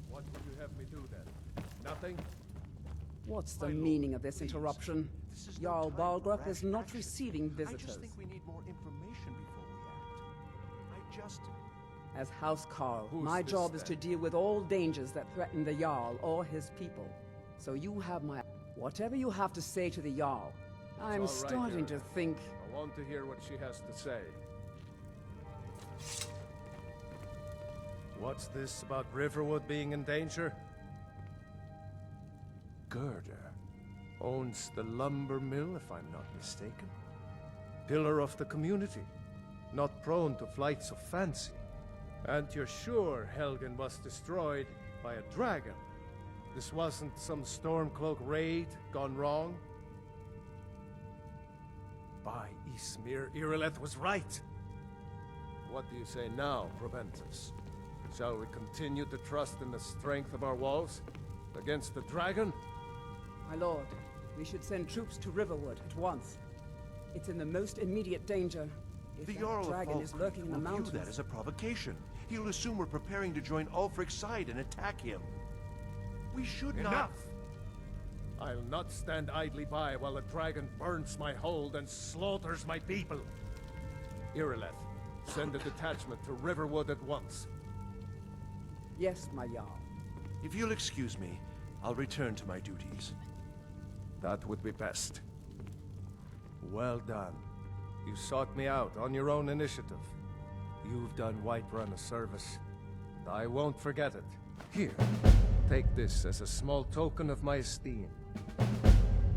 What would you have me do then? Nothing? What's the My lord, meaning of this please. interruption? This is Jarl no time for Balgruuf rash is not action. receiving I visitors. just think we need more information before we act. As House Carl, Who's my this, job is to then? deal with all dangers that threaten the Jarl or his people. So you have my... Whatever you have to say to the Jarl, I'm It's all right, starting to Yara. think... I want to hear what she has to say. What's this about Riverwood being in danger? Gerda owns the lumber mill, if I'm not mistaken. Pillar of the community, not prone to flights of fancy. And you're sure Helgen was destroyed by a dragon? This wasn't some Stormcloak raid gone wrong? By Ysmir, Irileth was right! What do you say now, Proventus? Shall we continue to trust in the strength of our walls? Against the dragon? My lord, we should send troops to Riverwood at once. It's in the most immediate danger. If The that Jarl of dragon is Falkreath lurking in the will view mountains... that as a provocation. He'll assume we're preparing to join Ulfric's side and attack him. We should not... Enough! I'll not stand idly by while the dragon burns my hold and slaughters my people. Irileth, send a detachment to Riverwood at once. Yes, my Jarl. If you'll excuse me, I'll return to my duties. That would be best. Well done. You sought me out on your own initiative. You've done Whiterun a service, and I won't forget it. Here, take this as a small token of my esteem.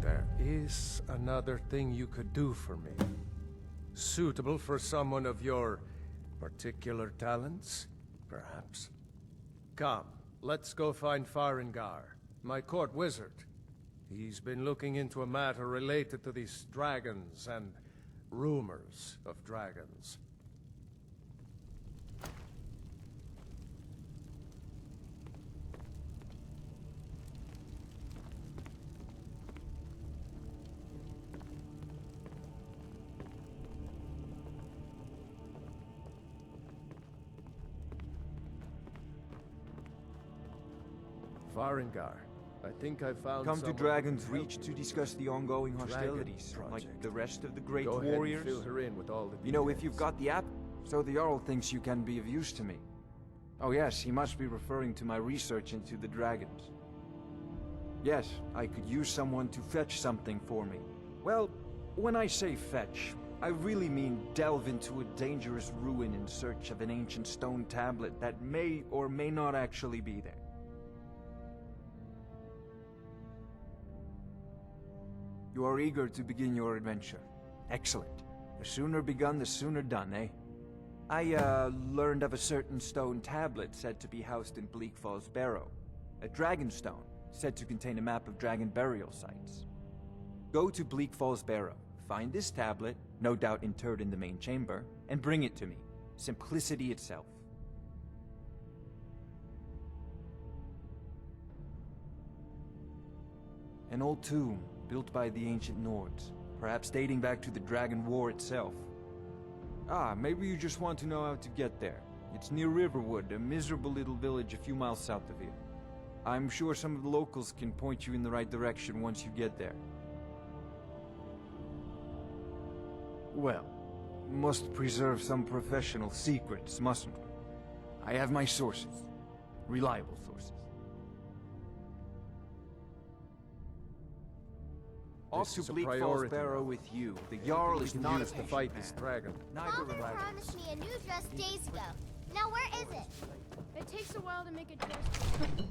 There is another thing you could do for me. Suitable for someone of your particular talents, perhaps. Come, let's go find Farengar, my court wizard. He's been looking into a matter related to these dragons and rumors of dragons. Farengar, I think I found Come to someone Dragon's who can help Reach me to with discuss the ongoing Dragon hostilities, like project. the rest of the great Go ahead warriors. and fill her in with all the You know, if details. you've got the app, so the Jarl thinks you can be of use to me. Oh yes, he must be referring to my research into the dragons. Yes, I could use someone to fetch something for me. Well, when I say fetch, I really mean delve into a dangerous ruin in search of an ancient stone tablet that may or may not actually be there. You are eager to begin your adventure. Excellent. The sooner begun, the sooner done, eh? I, learned of a certain stone tablet said to be housed in Bleak Falls Barrow. A dragon stone, said to contain a map of dragon burial sites. Go to Bleak Falls Barrow, find this tablet, no doubt interred in the main chamber, and bring it to me. Simplicity itself. An old tomb, built by the ancient Nords, perhaps dating back to the Dragon War itself. Ah, maybe you just want to know how to get there. It's near Riverwood, a miserable little village a few miles south of here. I'm sure some of the locals can point you in the right direction once you get there. Well, must preserve some professional secrets, mustn't we? I have my sources. Reliable sources. Off This to is a Bleak Falls priority Barrow now. with you. The Jarl We is can not a use to patient fight man. this dragon. Neither Father am I. promised me a new dress days ago. Now where is it? It takes a while to make a dress.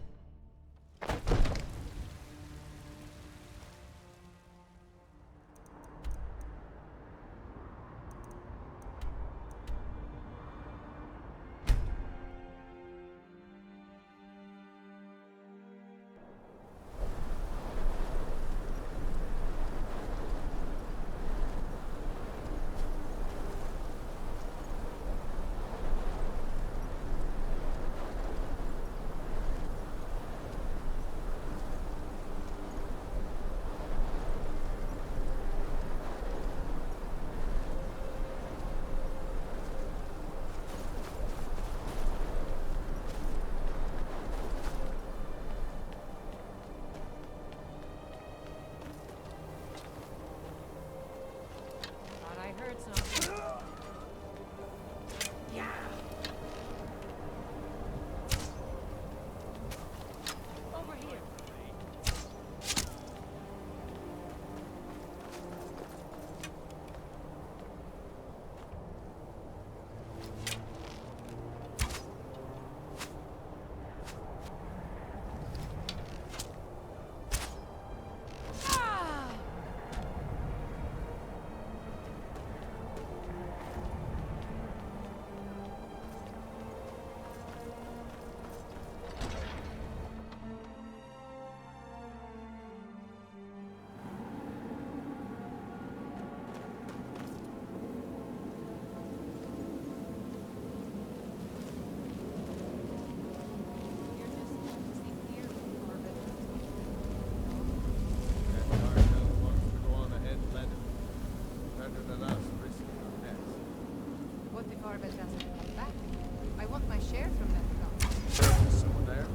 Huntress doesn't come back. I want my share from that plot. Someone there?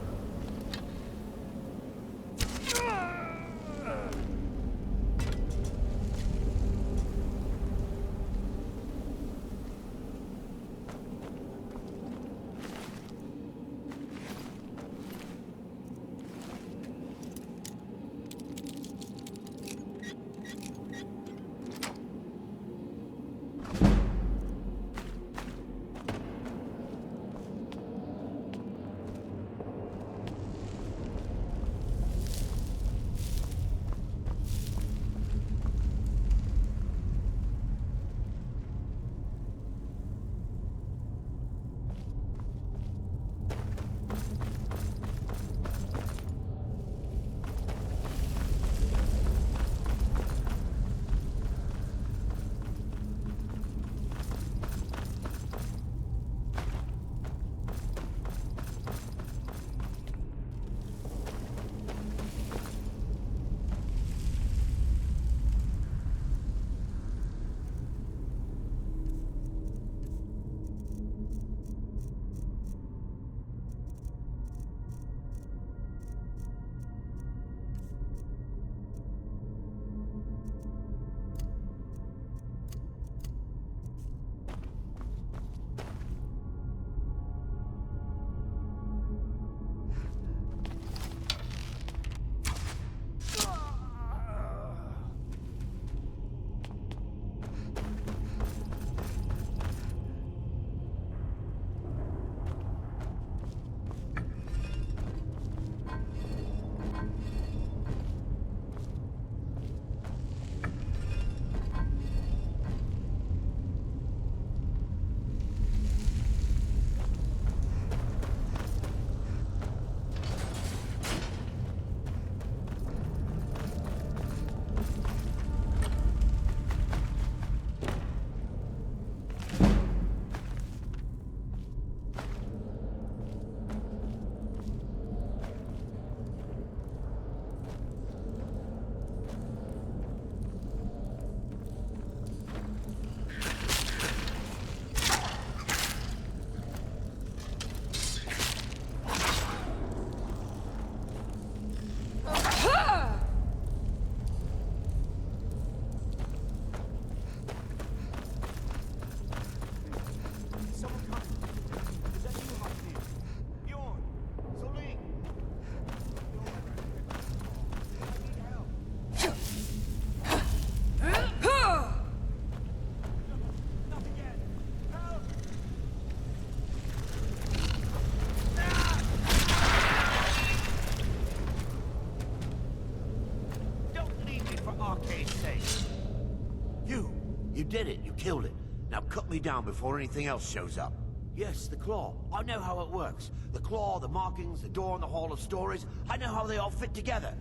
You did it. You killed it. Now cut me down before anything else shows up. Yes, the claw. I know how it works. The claw, the markings, the door in the Hall of Stories. I know how they all fit together.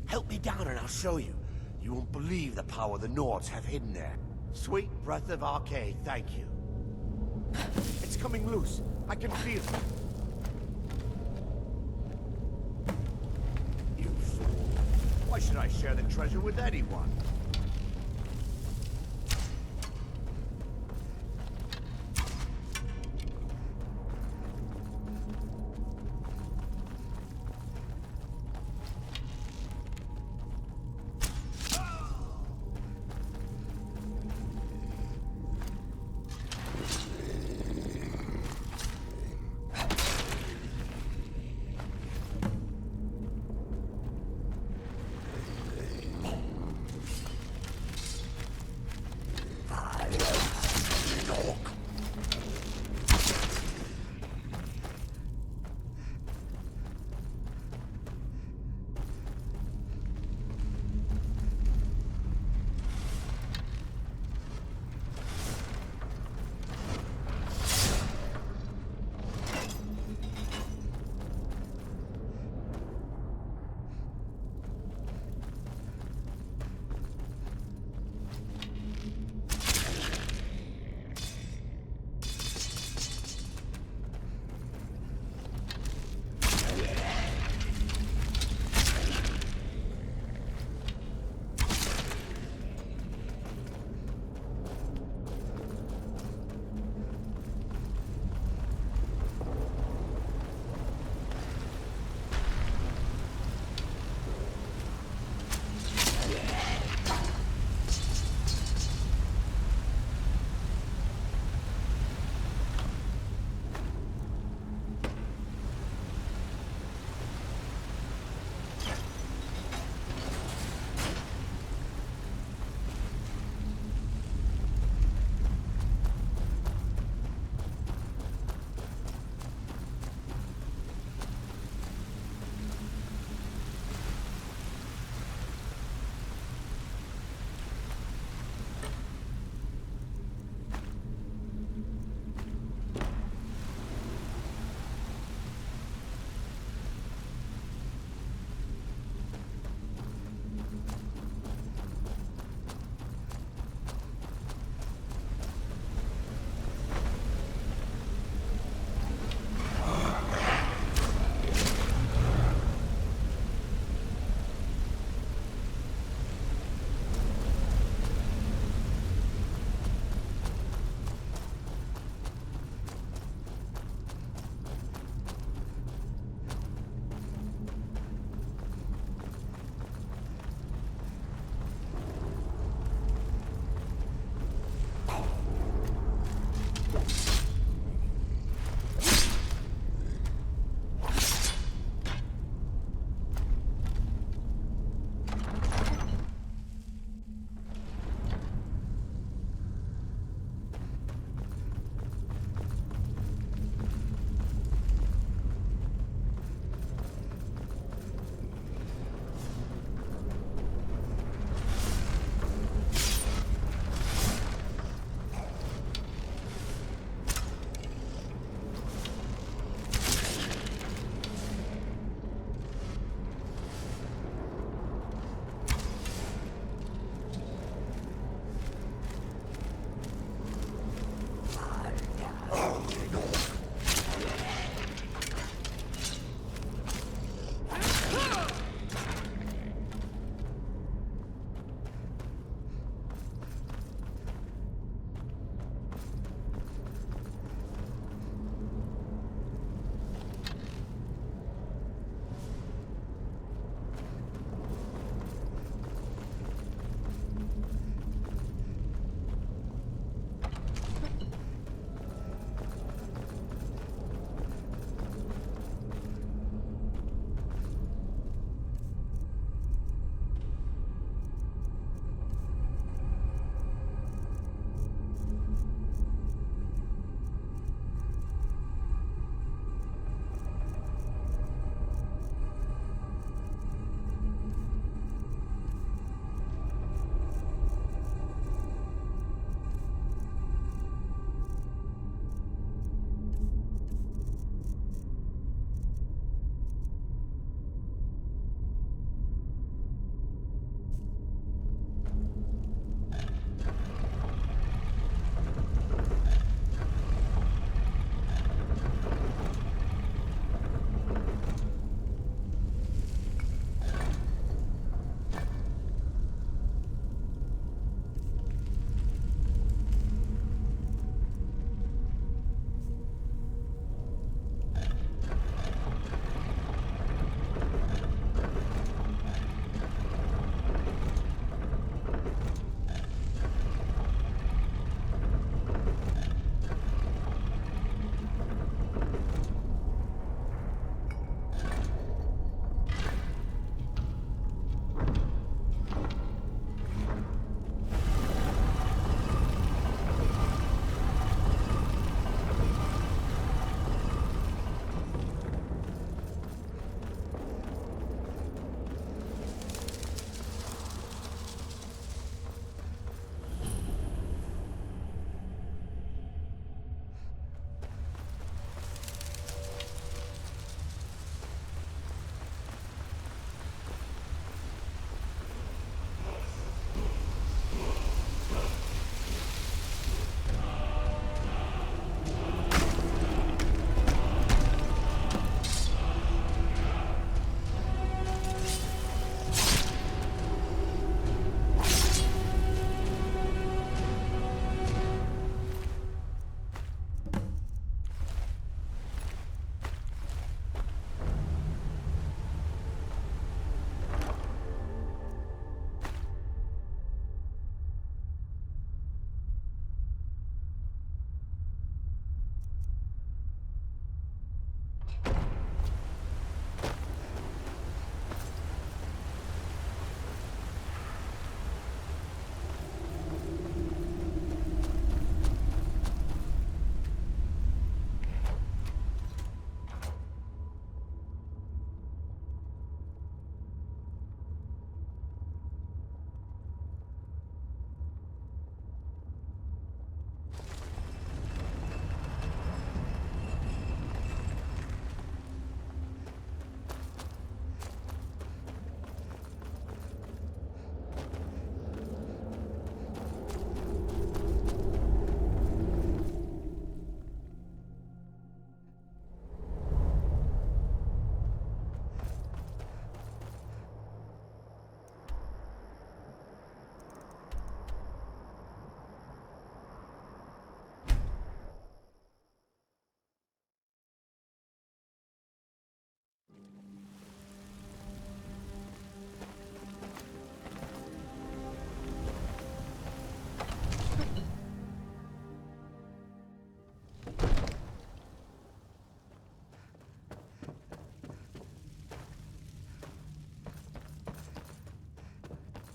Help me down and I'll show you. You won't believe the power the Nords have hidden there. Sweet breath of Arcade, thank you. It's coming loose. I can feel it. You fool. Why should I share the treasure with anyone?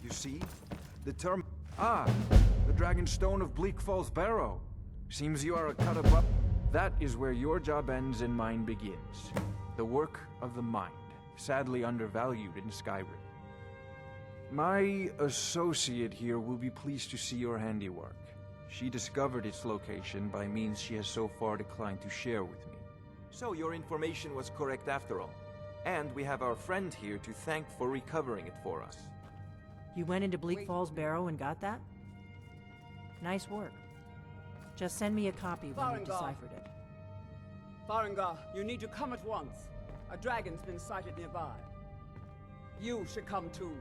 You see? The term... Ah! The Dragon Stone of Bleak Falls Barrow. Seems you are a cut above... That is where your job ends and mine begins. The work of the mind, sadly undervalued in Skyrim. My associate here will be pleased to see your handiwork. She discovered its location by means she has so far declined to share with me. So your information was correct after all. And we have our friend here to thank for recovering it for us. You went into Bleak Falls Barrow and got that? Nice work. Just send me a copy when you've deciphered it. Farengar, you need to come at once. A dragon's been sighted nearby. You should come too.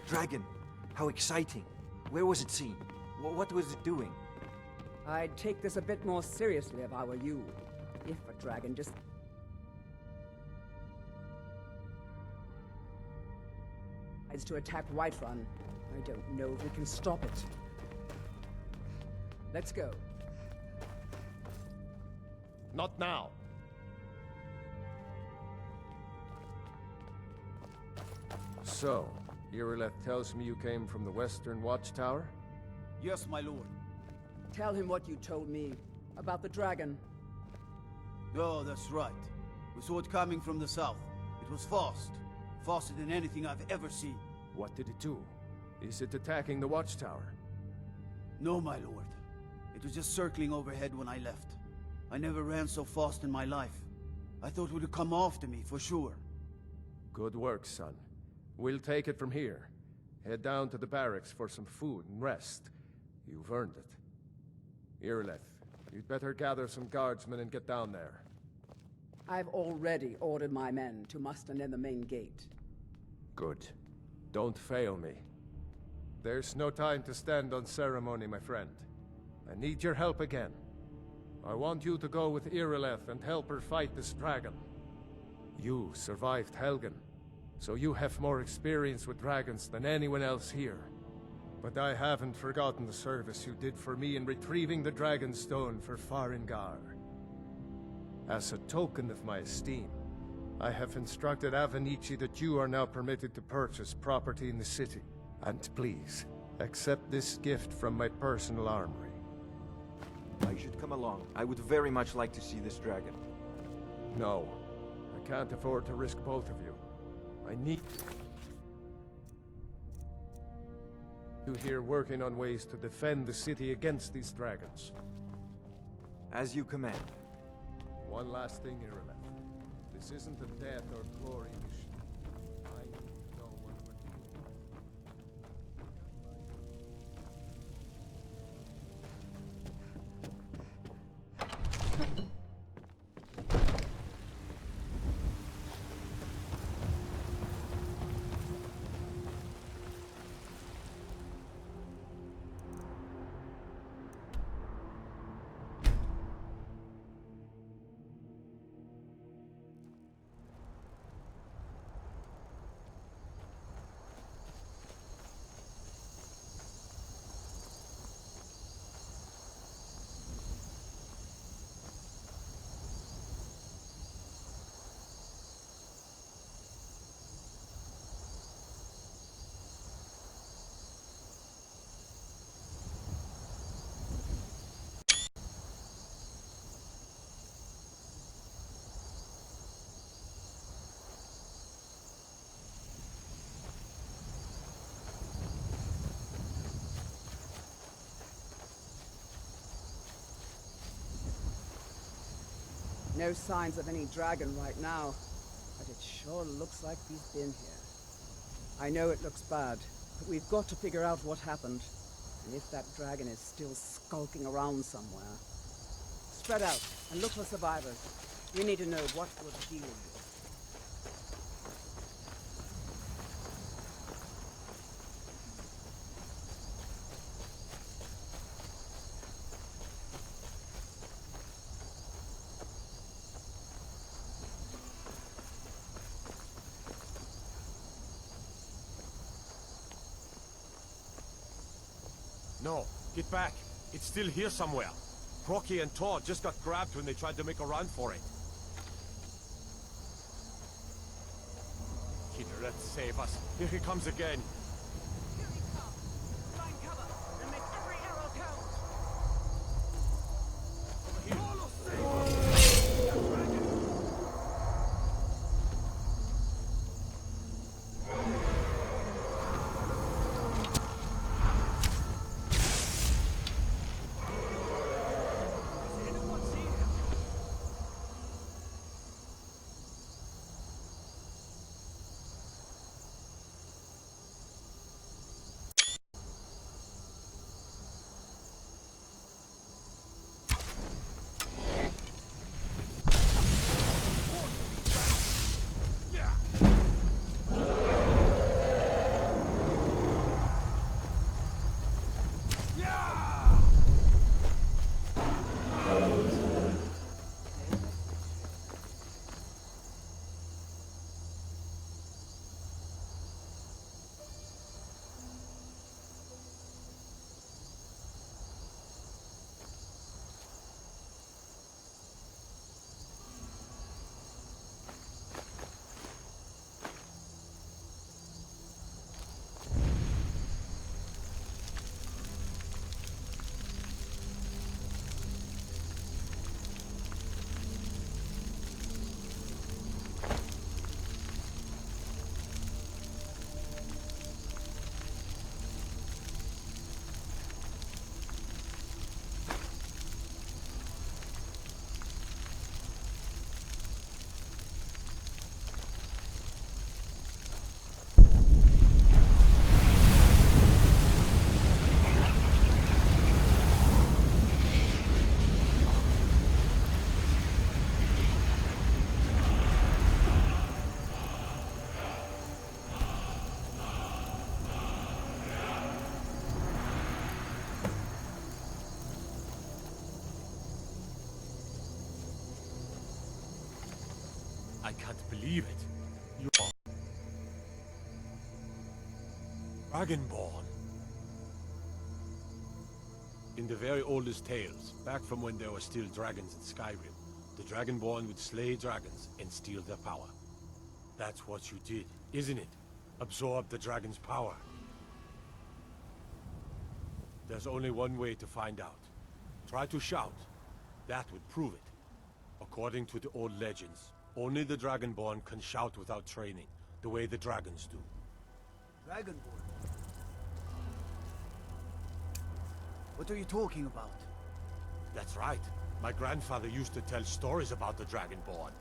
Dragon! How exciting! Where was it seen? What was it doing? I'd take this a bit more seriously if I were you. If a dragon just... decides to attack Whiterun, I don't know if we can stop it. Let's go. Not now. So, Irileth tells me you came from the Western Watchtower? Yes, my lord. Tell him what you told me about the dragon. Oh, that's right. We saw it coming from the south. It was fast. Faster than anything I've ever seen. What did it do? Is it attacking the Watchtower? No, my lord. It was just circling overhead when I left. I never ran so fast in my life. I thought it would come after me, for sure. Good work, son. We'll take it from here. Head down to the barracks for some food and rest. You've earned it. Irileth, you'd better gather some guardsmen and get down there. I've already ordered my men to muster near the main gate. Good. Don't fail me. There's no time to stand on ceremony, my friend. I need your help again. I want you to go with Irileth and help her fight this dragon. You survived Helgen, so you have more experience with dragons than anyone else here. But I haven't forgotten the service you did for me in retrieving the Dragon Stone for Farengar. As a token of my esteem, I have instructed Avenici that you are now permitted to purchase property in the city. And please, accept this gift from my personal armory. I should come along. I would very much like to see this dragon. No, I can't afford to risk both of you. I need you here working on ways to defend the city against these dragons. As you command. One last thing, Irileth. This isn't a death or glory mission. I need to know what we're doing. No signs of any dragon right now, but it sure looks like he's been here. I know it looks bad, but we've got to figure out what happened, and if that dragon is still skulking around somewhere. Spread out and look for survivors. We need to know what we're dealing with. No, get back. It's still here somewhere. Crocky and Todd just got grabbed when they tried to make a run for it. Killer, let's save us. Here he comes again. Here he comes! Find cover and make every arrow count! I can't believe it. You are Dragonborn. In the very oldest tales, back from when there were still dragons in Skyrim, the Dragonborn would slay dragons and steal their power. That's what you did, isn't it? Absorb the dragon's power. There's only one way to find out. Try to shout. That would prove it. According to the old legends, only the Dragonborn can shout without training, the way the dragons do. Dragonborn? What are you talking about? That's right. My grandfather used to tell stories about the Dragonborn.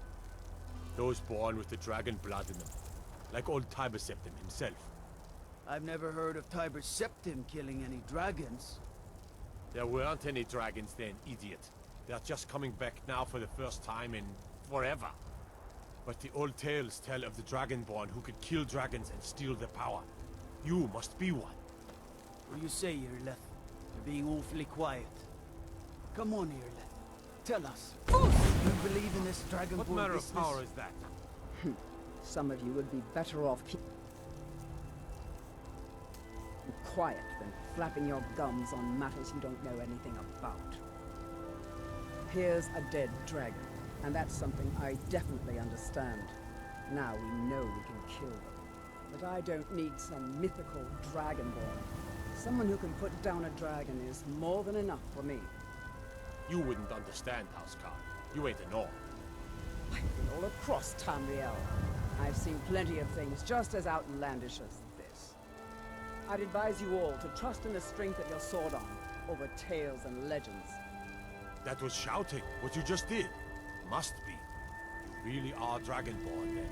Those born with the dragon blood in them. Like old Tiber Septim himself. I've never heard of Tiber Septim killing any dragons. There weren't any dragons then, idiot. They're just coming back now for the first time in forever. But the old tales tell of the Dragonborn who could kill dragons and steal their power. You must be one. What do you say, Irleth? You're being awfully quiet. Come on, Irleth. Tell us. You believe in this Dragonborn What manner business? of power is that? Some of you would be better off keeping quiet than flapping your gums on matters you don't know anything about. Here's a dead dragon, and that's something I definitely understand. Now we know we can kill them. But I don't need some mythical dragonborn. Someone who can put down a dragon is more than enough for me. You wouldn't understand, Housecarl. You ain't a Norn. I've been all across Tamriel. I've seen plenty of things just as outlandish as this. I'd advise you all to trust in the strength of your sword arm over tales and legends. That was shouting, what you just did. Must be. You really are Dragonborn, then.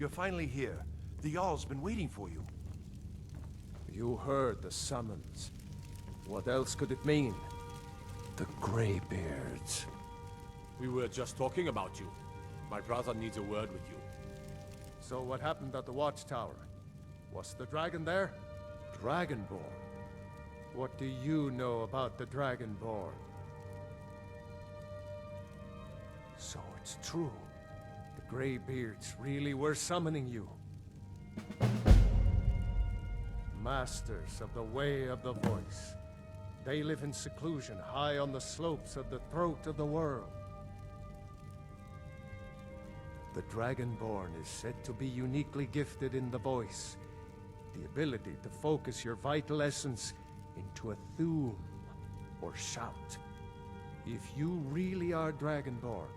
You're finally here. The Jarl's been waiting for you. You heard the summons. What else could it mean? The Greybeards. We were just talking about you. My brother needs a word with you. So what happened at the watchtower? Was the dragon there? Dragonborn. What do you know about the Dragonborn? So it's true. The Greybeards really were summoning you. Masters of the Way of the Voice. They live in seclusion high on the slopes of the throat of the world. The Dragonborn is said to be uniquely gifted in the voice. The ability to focus your vital essence into a thum, or shout. If you really are Dragonborn,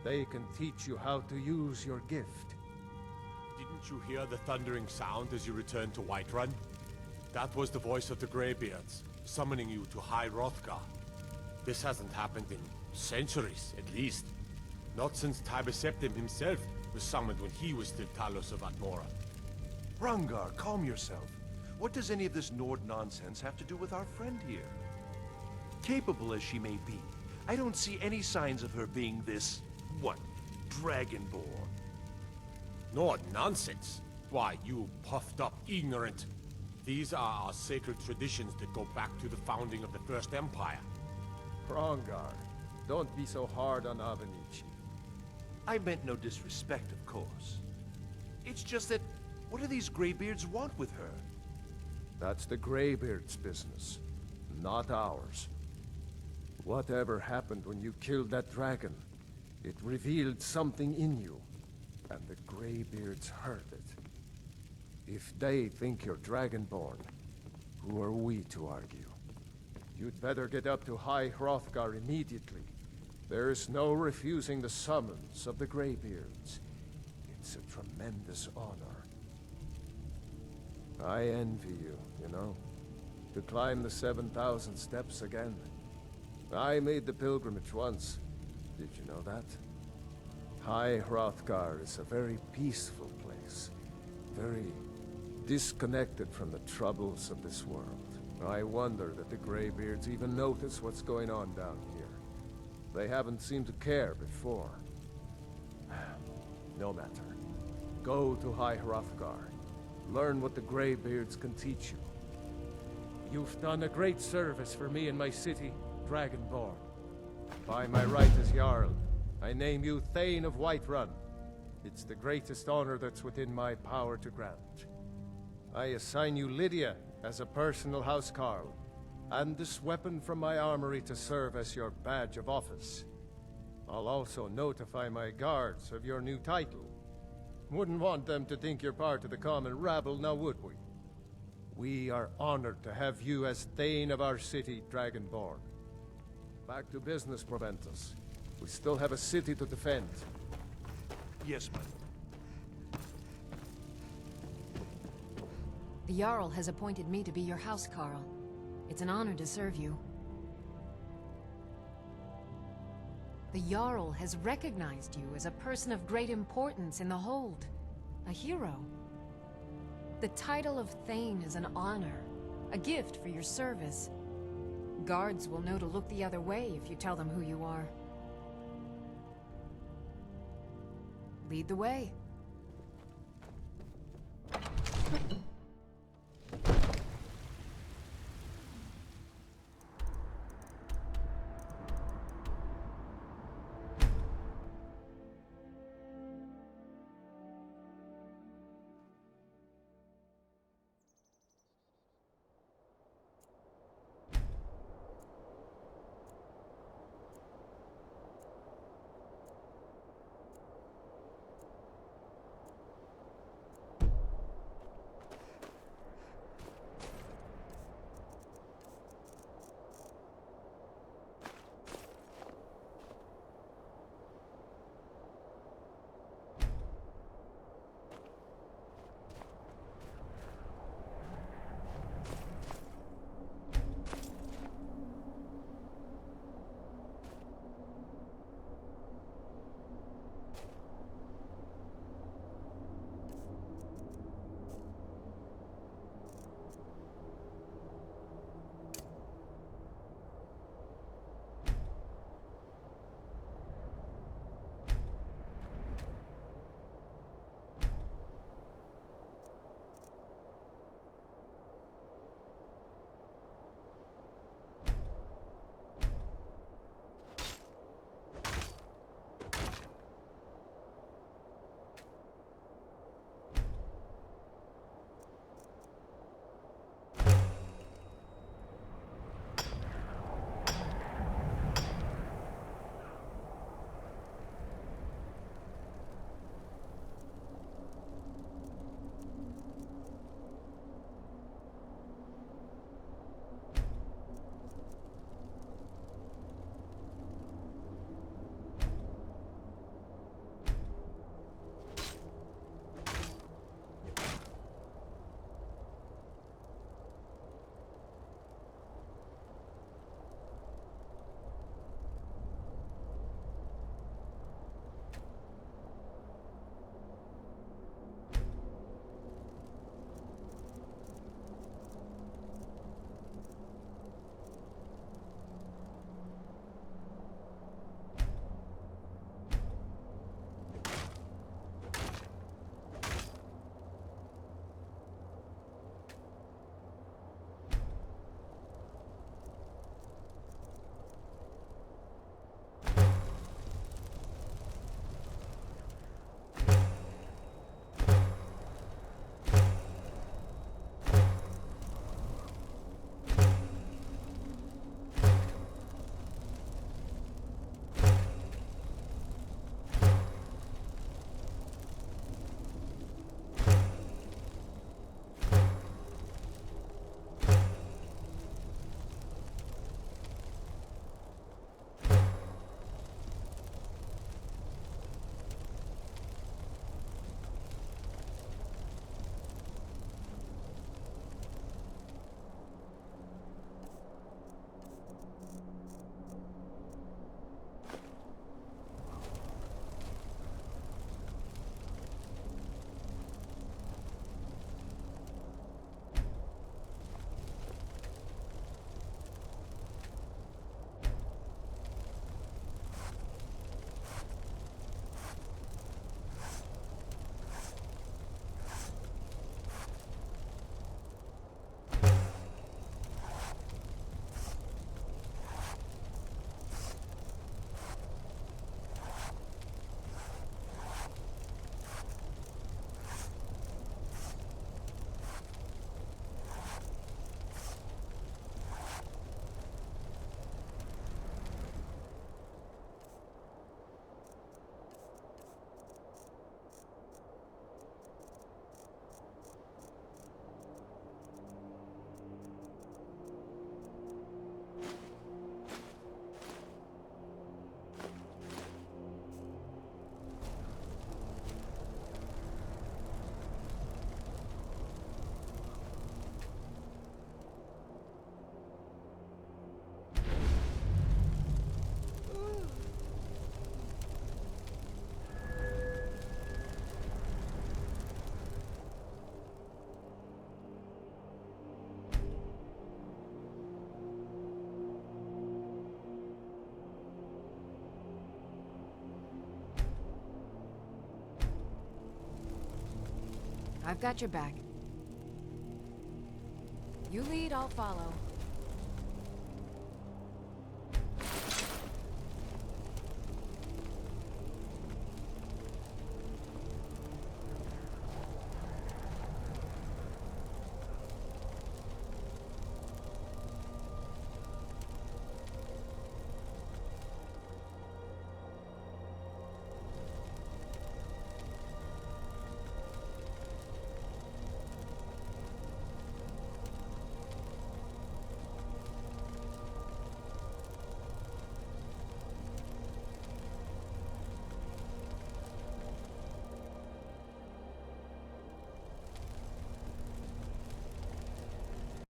they can teach you how to use your gift. Didn't you hear the thundering sound as you returned to Whiterun? That was the voice of the Greybeards, summoning you to High Hrothgar. This hasn't happened in centuries, at least. Not since Tiber Septim himself was summoned when he was still Talos of Atmora. Hrongar, calm yourself. What does any of this Nord nonsense have to do with our friend here? Capable as she may be, I don't see any signs of her being this, what, Dragonborn. Nord nonsense? Why, you puffed up ignorant. These are our sacred traditions that go back to the founding of the First Empire. Hrongar, don't be so hard on Avenici. I meant no disrespect, of course. It's just that, what do these Greybeards want with her? That's the Greybeards' business, not ours. Whatever happened when you killed that dragon, it revealed something in you, and the Greybeards heard it. If they think you're Dragonborn, who are we to argue? You'd better get up to High Hrothgar immediately. There's no refusing the summons of the Greybeards. It's a tremendous honor. I envy you, you know, to climb the 7,000 steps again. I made the pilgrimage once. Did you know that? High Hrothgar is a very peaceful place. Very disconnected from the troubles of this world. I wonder that the Greybeards even notice what's going on down here. They haven't seemed to care before. No matter. Go to High Hrothgar. Learn what the Greybeards can teach you. You've done a great service for me and my city, Dragonborn. By my right as Jarl, I name you Thane of Whiterun. It's the greatest honor that's within my power to grant. I assign you Lydia as a personal housecarl, and this weapon from my armory to serve as your badge of office. I'll also notify my guards of your new title. Wouldn't want them to think you're part of the common rabble, now would we? We are honored to have you as Thane of our city, Dragonborn. Back to business, Proventus. We still have a city to defend. Yes, my lord. The Jarl has appointed me to be your housecarl. It's an honor to serve you. The Jarl has recognized you as a person of great importance in the Hold. A hero. The title of Thane is an honor, a gift for your service. Guards will know to look the other way if you tell them who you are. Lead the way. I've got your back. You lead, I'll follow.